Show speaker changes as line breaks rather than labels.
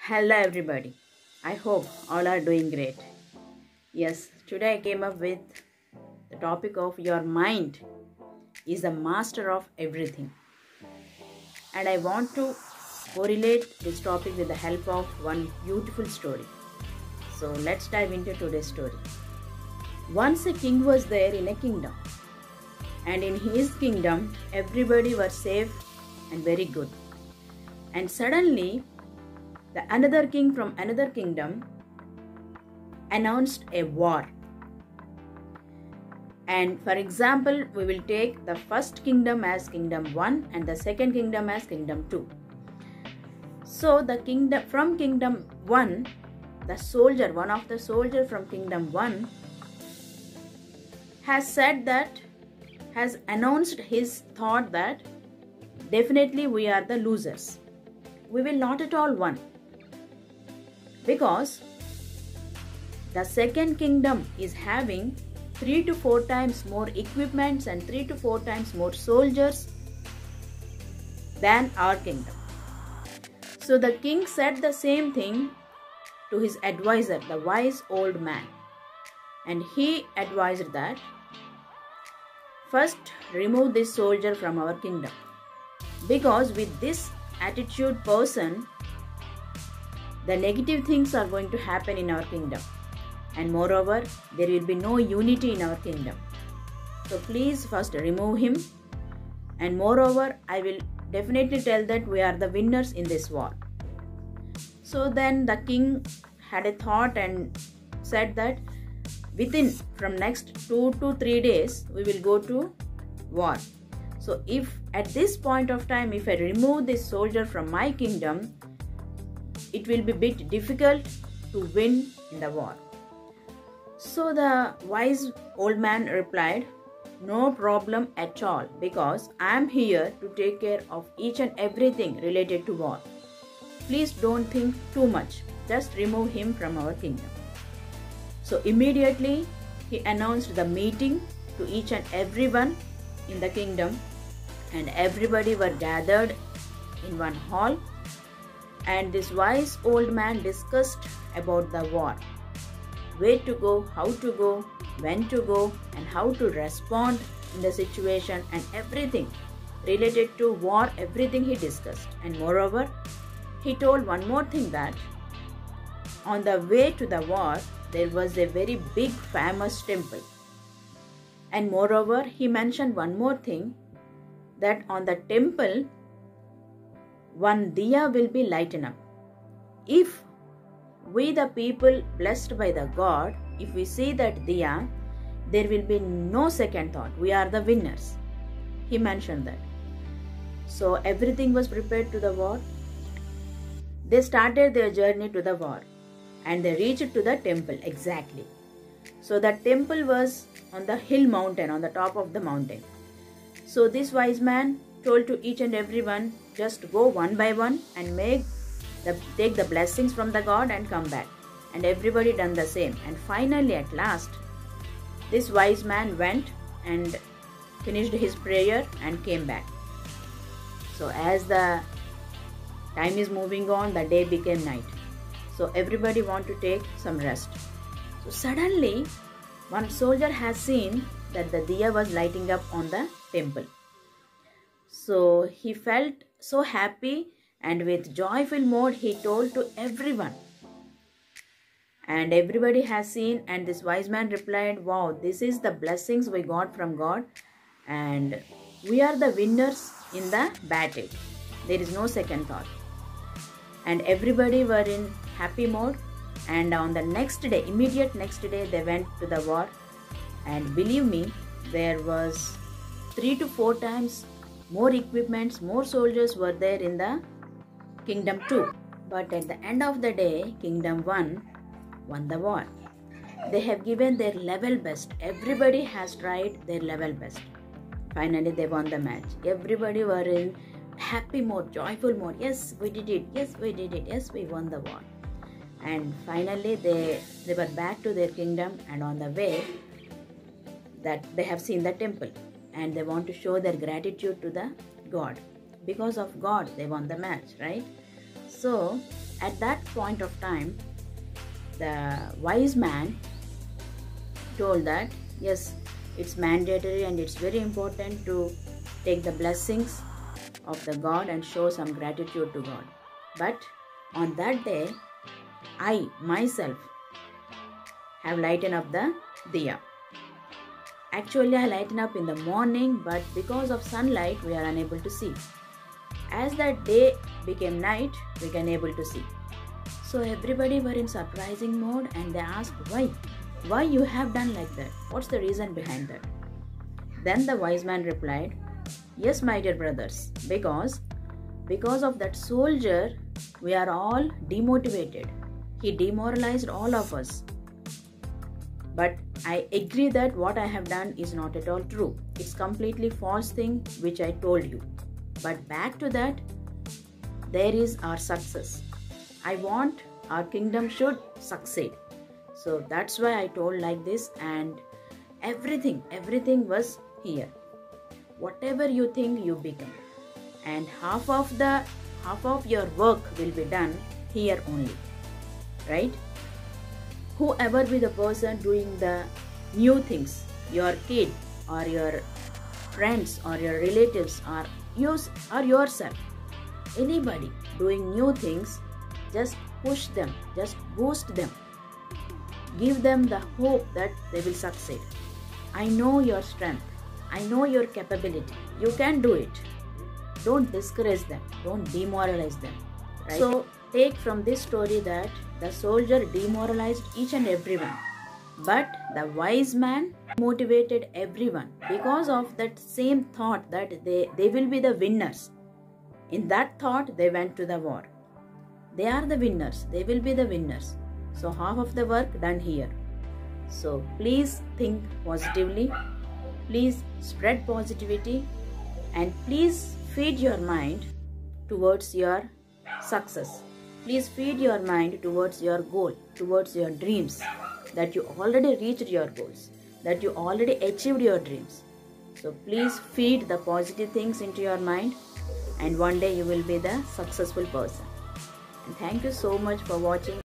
Hello everybody. I hope all are doing great. Yes, today I came up with the topic of your mind is the master of everything. And I want to correlate this topic with the help of one beautiful story. So let's dive into today's story. Once a king was there in a kingdom. And in his kingdom, everybody was safe and very good. And suddenly, another king from another kingdom announced a war. And for example, we will take the first kingdom as kingdom 1 and the second kingdom as kingdom 2. So the kingdom from kingdom 1, one of the soldier from kingdom 1 has announced his thought that definitely we are the losers. We will not at all win. Because the second kingdom is having 3 to 4 times more equipments and 3 to 4 times more soldiers than our kingdom. So the king said the same thing to his advisor, the wise old man. And he advised that first remove this soldier from our kingdom. Because with this attitude person, the negative things are going to happen in our kingdom. And moreover, there will be no unity in our kingdom. So please first remove him. And moreover, I will definitely tell that we are the winners in this war. So then the king had a thought and said that from next 2 to 3 days, we will go to war. So if at this point of time, if I remove this soldier from my kingdom, it will be a bit difficult to win in the war. So the wise old man replied, no problem at all, because I am here to take care of each and everything related to war. Please don't think too much. Just remove him from our kingdom. So immediately he announced the meeting to each and everyone in the kingdom, and everybody were gathered in one hall. And this wise old man discussed about the war. Where to go, how to go, when to go, and how to respond in the situation, and everything related to war, everything he discussed. And moreover, he told one more thing, that on the way to the war, there was a very big famous temple. And moreover, he mentioned one more thing, that on the temple, one diya will be lightened up. If we the people blessed by the God, if we see that diya, there will be no second thought. We are the winners. He mentioned that. So everything was prepared to the war. They started their journey to the war and they reached to the temple exactly. So the temple was on the hill mountain, on the top of the mountain. So this wise man told to each and everyone, just go one by one and take the blessings from the God and come back. And everybody done the same. And finally, at last, this wise man went and finished his prayer and came back. So as the time is moving on, the day became night. So everybody want to take some rest. So suddenly, one soldier has seen that the diya was lighting up on the temple. So he felt so happy, and with joyful mode he told to everyone. And everybody has seen, and this wise man replied, wow, this is the blessings we got from God, and we are the winners in the battle. There is no second thought. And everybody were in happy mode. And on the next day, immediate next day, they went to the war. And believe me, there was 3 to 4 times more equipments, more soldiers were there in the kingdom 2. But at the end of the day, kingdom 1 won the war. They have given their level best. Everybody has tried their level best. Finally, they won the match. Everybody were in happy mode, joyful mode. Yes, we did it. Yes, we did it. Yes, we won the war. And finally, they were back to their kingdom, and on the way, that they have seen the temple. And they want to show their gratitude to the God. Because of God, they won the match, right? So, At that point of time, the wise man told that yes, it's mandatory and it's very important to take the blessings of the God and show some gratitude to God. But on that day, I myself have lightened up the diya. Actually, I lighten up in the morning, but because of sunlight, we are unable to see. As that day became night, we can able to see. So everybody were in surprising mode and they asked, why you have done like that? What's the reason behind that? Then the wise man replied, yes, my dear brothers, because of that soldier, we are all demotivated. He demoralized all of us. But I agree that what I have done is not at all true. It's completely false thing which I told you. But back to that, there is our success. I want our kingdom should succeed. So that's why I told like this, and everything was here. Whatever you think, you become. And half of your work will be done here only. Right? Whoever be the person doing the new things, your kid or your friends or your relatives or yourself, anybody doing new things, just push them, just boost them, give them the hope that they will succeed. I know your strength, I know your capability, you can do it. Don't discourage them, don't demoralize them. Right? So take from this story that the soldier demoralized each and everyone, but the wise man motivated everyone because of that same thought that they will be the winners. In that thought, they went to the war. They are the winners, they will be the winners. So half of the work done here. So please think positively, please spread positivity, and please feed your mind towards your success. Please feed your mind towards your goal, towards your dreams, that you already reached your goals, that you already achieved your dreams. So please feed the positive things into your mind, and one day you will be the successful person. And thank you so much for watching.